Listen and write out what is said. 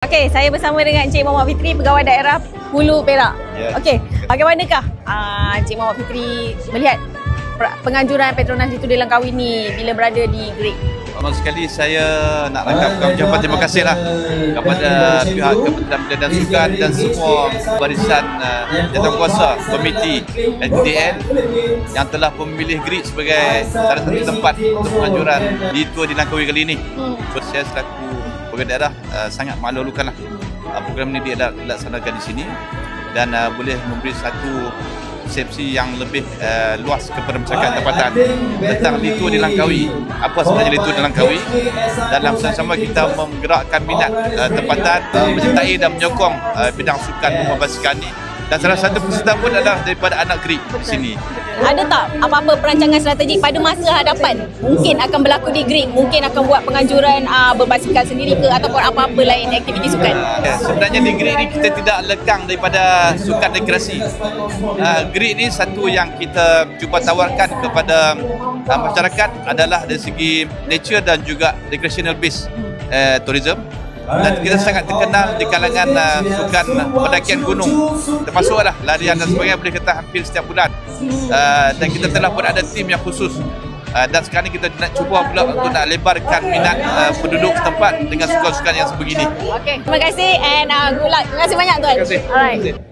Okey, saya bersama dengan Encik Muhammad Fitri, Pegawai Daerah Hulu Perak. Ya. Okey, bagaimanakah Encik Muhammad Fitri melihat penganjuran Petronas itu dilangkaui ni bila berada di Great? Pertama sekali saya nak rangkapkan ucapan terima kasihlah kepada pihak Kementerian Belia dan Sukan dan semua barisan jawatankuasa komiti LTDN yang telah memilih Great sebagai salah satu tempat untuk penganjuran di tour dilangkaui kali ini. So, saya selaku pegawai daerah sangat malu-malukanlah program ini dilaksanakan di sini dan boleh memberi satu persepsi yang lebih luas kepada masyarakat tempatan tentang Litur dilangkaui, apa sebenarnya Litur dilangkaui, dan sama-sama kita menggerakkan minat tempatan menyertai dan menyokong bidang sukan maupun basikal ini. Dan salah satu peserta pun adalah daripada anak Great di sini. Ada tak apa-apa perancangan strategik pada masa hadapan? Mungkin akan berlaku di Great, mungkin akan buat penganjuran berbasikal sendiri ke ataupun apa-apa lain aktiviti sukan? Sebenarnya di Great ni kita tidak lekang daripada sukan rekreasi. Great ni satu yang kita cuba tawarkan kepada masyarakat adalah dari segi nature dan juga recreational based tourism. Dan kita sangat terkenal di kalangan sukan pendakian gunung, termasuklah larian dan sebagainya, boleh kata hampir setiap bulan. Dan kita telah pun ada tim yang khusus. Dan sekarang kita nak cuba pula untuk nak lebarkan minat penduduk setempat dengan sukan-sukan yang sebegini. Okey, terima kasih and good luck. Terima kasih banyak tuan. Terima kasih. Alright.